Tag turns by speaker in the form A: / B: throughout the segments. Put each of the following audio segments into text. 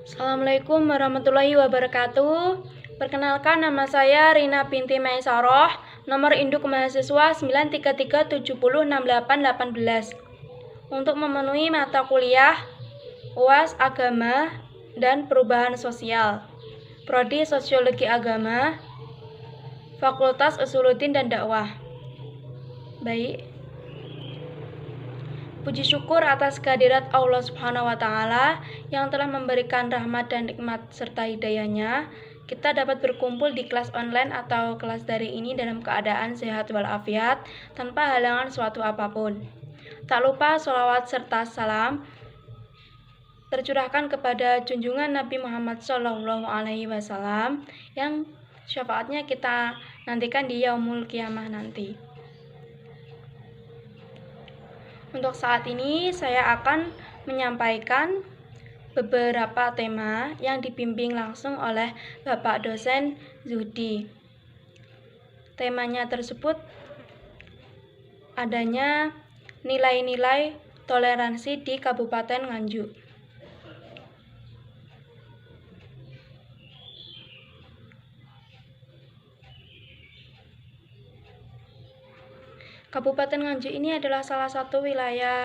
A: Assalamualaikum warahmatullahi wabarakatuh. Perkenalkan, nama saya Rina binti Maisaroh, nomor induk mahasiswa 933706818. Untuk memenuhi mata kuliah UAS Agama dan Perubahan Sosial, Prodi Sosiologi Agama, Fakultas Usuluddin dan Dakwah. Baik. Puji syukur atas kehadirat Allah Subhanahu wa Ta'ala yang telah memberikan rahmat dan nikmat serta hidayahnya. Kita dapat berkumpul di kelas online atau kelas daring ini dalam keadaan sehat walafiat tanpa halangan suatu apapun. Tak lupa sholawat serta salam tercurahkan kepada junjungan Nabi Muhammad SAW yang syafaatnya kita nantikan di yaumul kiamah nanti. Untuk saat ini saya akan menyampaikan beberapa tema yang dibimbing langsung oleh Bapak dosen Zuhdi. Temanya tersebut adanya nilai-nilai toleransi di Kabupaten Nganjuk. Kabupaten Nganjuk ini adalah salah satu wilayah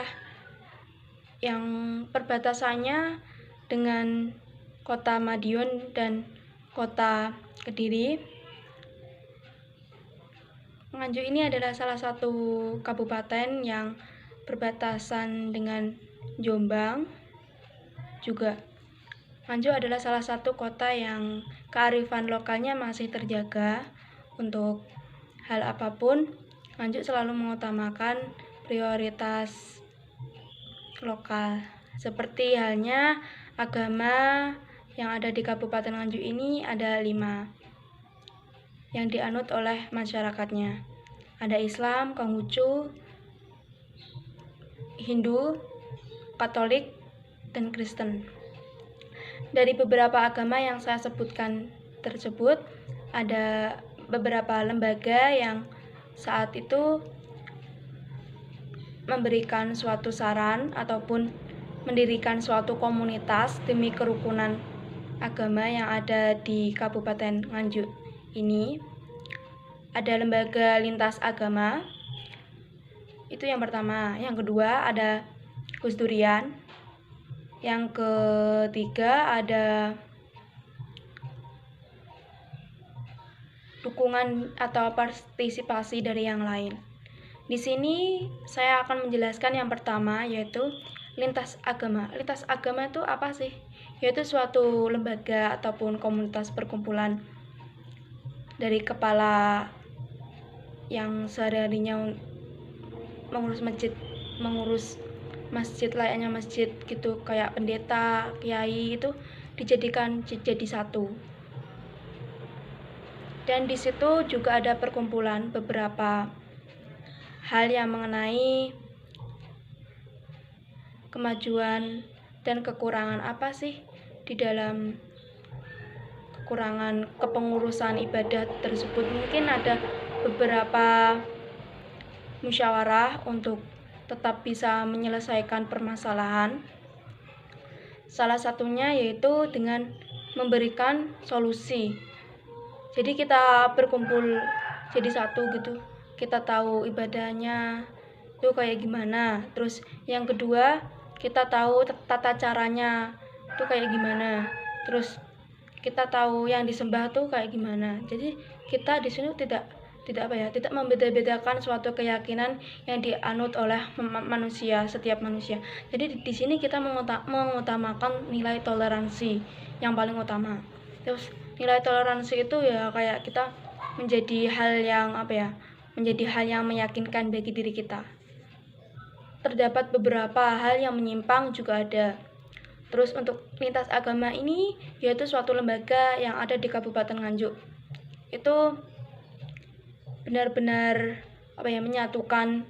A: yang perbatasannya dengan Kota Madiun dan Kota Kediri. Nganjuk ini adalah salah satu kabupaten yang berbatasan dengan Jombang. Juga Nganjuk adalah salah satu kota yang kearifan lokalnya masih terjaga. Untuk hal apapun, Nganjuk selalu mengutamakan prioritas lokal. Seperti halnya agama yang ada di Kabupaten Nganjuk ini ada 5 yang dianut oleh masyarakatnya. Ada Islam, Konghucu, Hindu, Katolik, dan Kristen. Dari beberapa agama yang saya sebutkan tersebut, ada beberapa lembaga yang saat itu memberikan suatu saran ataupun mendirikan suatu komunitas demi kerukunan agama yang ada di Kabupaten Nganjuk ini. Ada lembaga lintas agama, itu yang pertama. Yang kedua ada Gus Durian. Yang ketiga ada dukungan atau partisipasi dari yang lain. Di sini saya akan menjelaskan yang pertama, yaitu lintas agama. Lintas agama itu apa sih? Yaitu suatu lembaga ataupun komunitas perkumpulan dari kepala yang sehari-harinya mengurus masjid layaknya masjid gitu, kayak pendeta, kiai, itu dijadikan jadi satu. Dan di situ juga ada perkumpulan beberapa hal yang mengenai kemajuan dan kekurangan apa sih di dalam kekurangan kepengurusan ibadah tersebut. Mungkin ada beberapa musyawarah untuk tetap bisa menyelesaikan permasalahan. Salah satunya yaitu dengan memberikan solusi. Jadi kita berkumpul jadi satu gitu, kita tahu ibadahnya itu kayak gimana. Terus yang kedua, kita tahu tata caranya itu kayak gimana. Terus kita tahu yang disembah tuh kayak gimana. Jadi kita di sini tidak membeda-bedakan suatu keyakinan yang dianut oleh manusia, setiap manusia. Jadi di sini kita mengutamakan nilai toleransi yang paling utama. Terus nilai toleransi itu ya kayak kita menjadi hal yang meyakinkan bagi diri kita. Terdapat beberapa hal yang menyimpang juga ada. Terus untuk lintas agama ini yaitu suatu lembaga yang ada di Kabupaten Nganjuk. Itu benar-benar menyatukan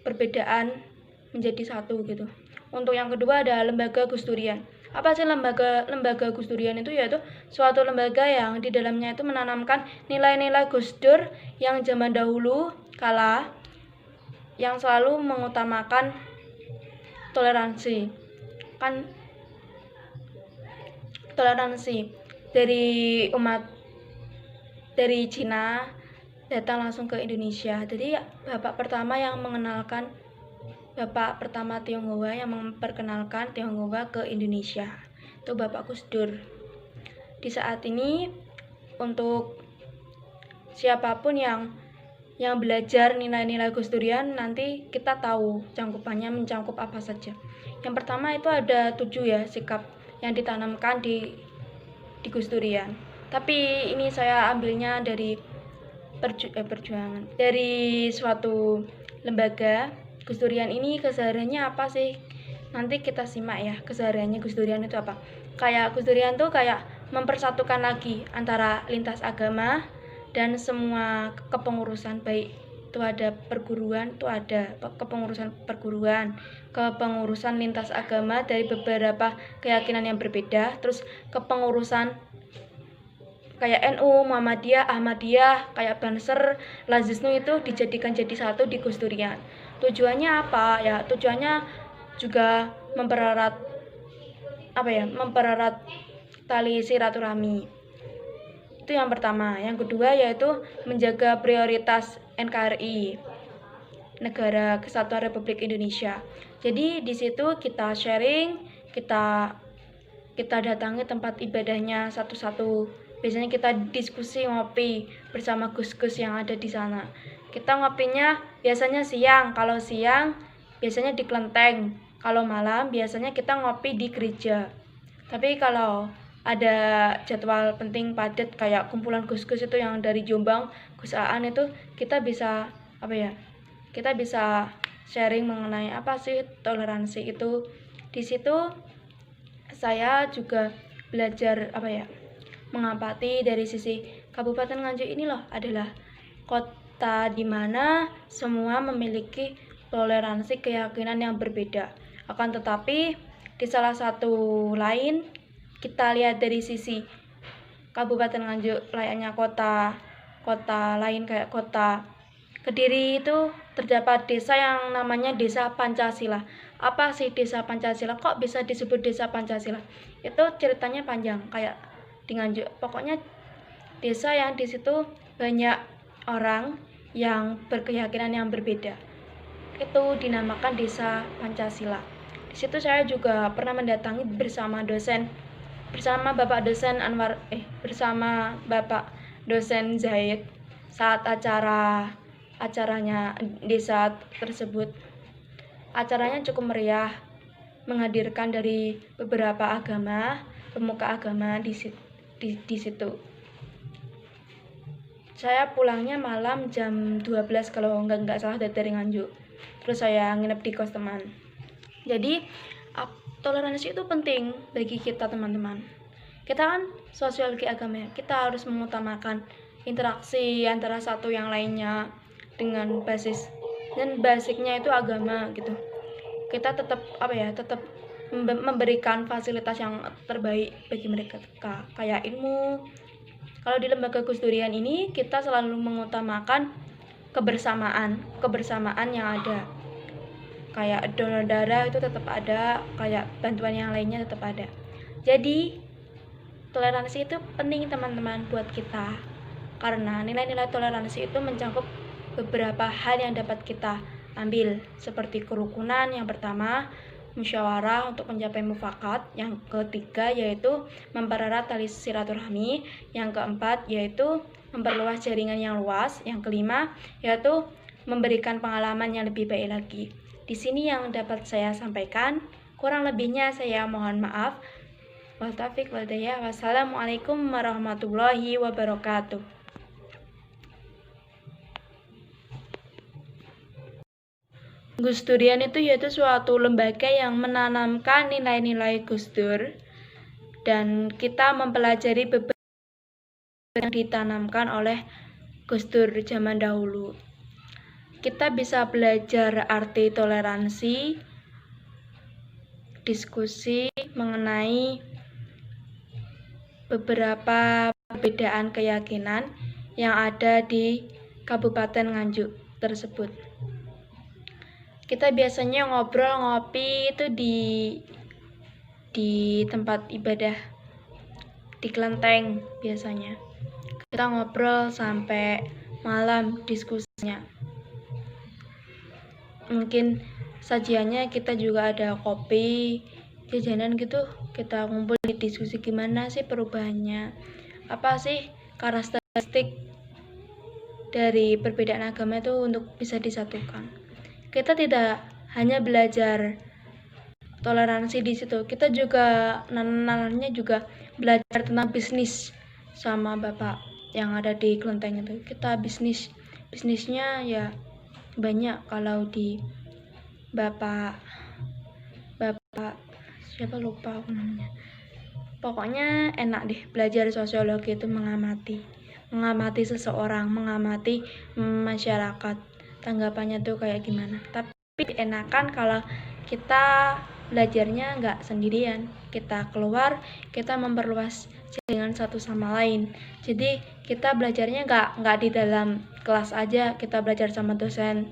A: perbedaan menjadi satu gitu. Untuk yang kedua ada lembaga Gus Durian. Apa sih lembaga Gus Durian itu? Yaitu suatu lembaga yang di dalamnya itu menanamkan nilai-nilai Gus Dur yang zaman dahulu kala yang selalu mengutamakan toleransi. Kan toleransi dari umat dari Cina datang langsung ke Indonesia. Jadi bapak pertama Tionghoa yang memperkenalkan Tionghoa ke Indonesia itu Bapak Gus Dur. Di saat ini untuk siapapun yang belajar nilai-nilai Gus Durian, nanti kita tahu cangkupannya mencakup apa saja. Yang pertama itu ada 7 ya sikap yang ditanamkan di Gus Durian. Tapi ini saya ambilnya dari perjuangan dari suatu lembaga. Gus Durian ini kesehariannya apa sih? Nanti kita simak ya, kesehariannya Gus Durian itu apa. Kayak Gus Durian tuh kayak mempersatukan lagi antara lintas agama dan semua kepengurusan, baik itu ada perguruan, itu ada kepengurusan perguruan, kepengurusan lintas agama dari beberapa keyakinan yang berbeda, terus kepengurusan kayak NU, Muhammadiyah, Ahmadiyah, kayak Banser, Lazisnu itu dijadikan jadi satu di Gus Durian. Tujuannya apa? Ya, tujuannya juga mempererat tali silaturahmi. Itu yang pertama. Yang kedua yaitu menjaga prioritas NKRI, Negara Kesatuan Republik Indonesia. Jadi di situ kita sharing, kita datangi tempat ibadahnya satu-satu. Biasanya kita diskusi ngopi bersama gus-gus yang ada di sana. Kita ngopinya biasanya siang. Kalau siang biasanya di kelenteng. Kalau malam biasanya kita ngopi di gereja. Tapi kalau ada jadwal penting padat kayak kumpulan gus-gus itu yang dari Jombang, Gus Aan itu kita bisa kita bisa sharing mengenai apa sih toleransi itu. Di situ saya juga belajar mengamati dari sisi Kabupaten Nganjuk ini loh adalah kota di mana semua memiliki toleransi keyakinan yang berbeda. Akan tetapi di salah satu lain kita lihat dari sisi Kabupaten Nganjuk layaknya kota lain kayak kota Kediri itu terdapat desa yang namanya Desa Pancasila. Apa sih Desa Pancasila? Kok bisa disebut Desa Pancasila? Itu ceritanya panjang kayak di Nganjuk. Pokoknya desa yang di situ banyak orang yang berkeyakinan yang berbeda. Itu dinamakan Desa Pancasila. Di situ saya juga pernah mendatangi bersama Bapak dosen Zaid saat acaranya desa tersebut. Acaranya cukup meriah, menghadirkan dari beberapa agama, pemuka agama di situ. Saya pulangnya malam jam 12 kalau nggak salah dari Nganjuk. Terus saya nginep di kos teman. Jadi toleransi itu penting bagi kita teman-teman. Kita kan sosiologi agama, kita harus mengutamakan interaksi antara satu yang lainnya dengan basicnya itu agama gitu. Kita tetap memberikan fasilitas yang terbaik bagi mereka kayak ilmu. Kalau di lembaga Gus Durian ini kita selalu mengutamakan kebersamaan yang ada. Kayak donor darah itu tetap ada, kayak bantuan yang lainnya tetap ada. Jadi toleransi itu penting teman-teman buat kita, karena nilai-nilai toleransi itu mencakup beberapa hal yang dapat kita ambil, seperti kerukunan yang pertama, musyawarah untuk mencapai mufakat, yang ketiga yaitu mempererat tali silaturahmi, yang keempat yaitu memperluas jaringan yang luas, yang kelima yaitu memberikan pengalaman yang lebih baik lagi. Di sini yang dapat saya sampaikan, kurang lebihnya saya mohon maaf. Wal taufiq wal hidayah. Wassalamualaikum warahmatullahi wabarakatuh. Gus Durian itu yaitu suatu lembaga yang menanamkan nilai-nilai Gus Dur, dan kita mempelajari beberapa yang ditanamkan oleh Gus Dur zaman dahulu. Kita bisa belajar arti toleransi, diskusi mengenai beberapa perbedaan keyakinan yang ada di Kabupaten Nganjuk tersebut. Kita biasanya ngopi itu di tempat ibadah di kelenteng biasanya. Kita ngobrol sampai malam diskusinya. Mungkin sajiannya kita juga ada kopi, jajanan gitu. Kita ngumpul di diskusi gimana sih perubahannya, apa sih karakteristik dari perbedaan agama itu untuk bisa disatukan. Kita tidak hanya belajar toleransi di situ, kita juga nalarnya juga belajar tentang bisnis sama bapak yang ada di kelenteng itu. Kita bisnisnya ya banyak. Kalau di bapak siapa lupa aku namanya, pokoknya enak deh belajar sosiologi itu, mengamati seseorang, mengamati masyarakat, tanggapannya tuh kayak gimana. Tapi enakan kalau kita belajarnya nggak sendirian, kita keluar, kita memperluas jaringan satu sama lain. Jadi kita belajarnya nggak di dalam kelas aja, kita belajar sama dosen.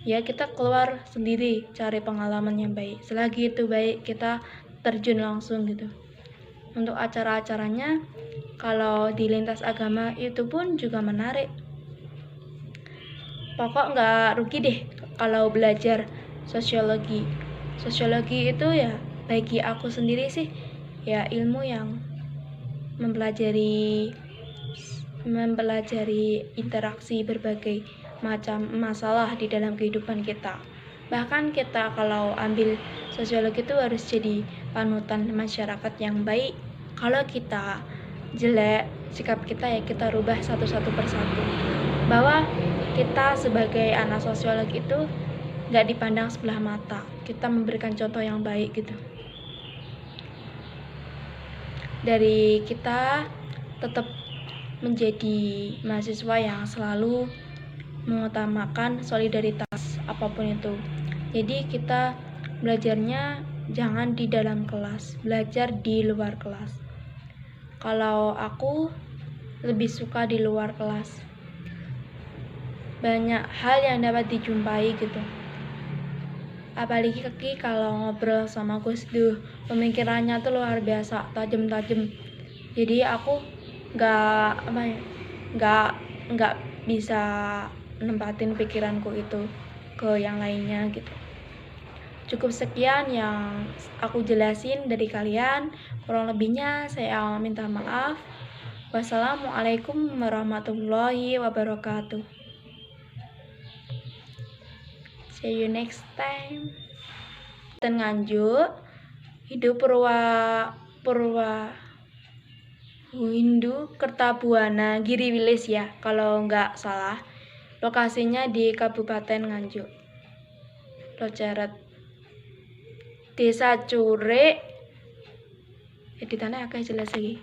A: Ya kita keluar sendiri, cari pengalaman yang baik. Selagi itu baik, kita terjun langsung gitu. Untuk acara-acaranya, kalau di lintas agama itu pun juga menarik. Pokok nggak rugi deh kalau belajar sosiologi. Sosiologi itu ya bagi aku sendiri sih ya ilmu yang mempelajari interaksi berbagai macam masalah di dalam kehidupan kita. Bahkan kita kalau ambil sosiologi itu harus jadi panutan masyarakat yang baik. Kalau kita jelek sikap kita, ya kita rubah satu persatu, bahwa kita sebagai anak sosiologi itu nggak dipandang sebelah mata, kita memberikan contoh yang baik gitu. Dari kita tetap menjadi mahasiswa yang selalu mengutamakan solidaritas apapun itu. Jadi kita belajarnya jangan di dalam kelas, belajar di luar kelas. Kalau aku lebih suka di luar kelas, banyak hal yang dapat dijumpai gitu. Apalagi kalau ngobrol sama Gus Duh, pemikirannya tuh luar biasa, tajam. Jadi aku nggak bisa nempatin pikiranku itu ke yang lainnya gitu. Cukup sekian yang aku jelasin dari kalian, kurang lebihnya saya minta maaf. Wassalamualaikum warahmatullahi wabarakatuh. See you next time. Dan Nganjuk, hidup Hindu Kertabuana Giriwilis ya, kalau nggak salah. Lokasinya di Kabupaten Nganjuk, Loceret, Desa Curik. Editannya agak jelas lagi.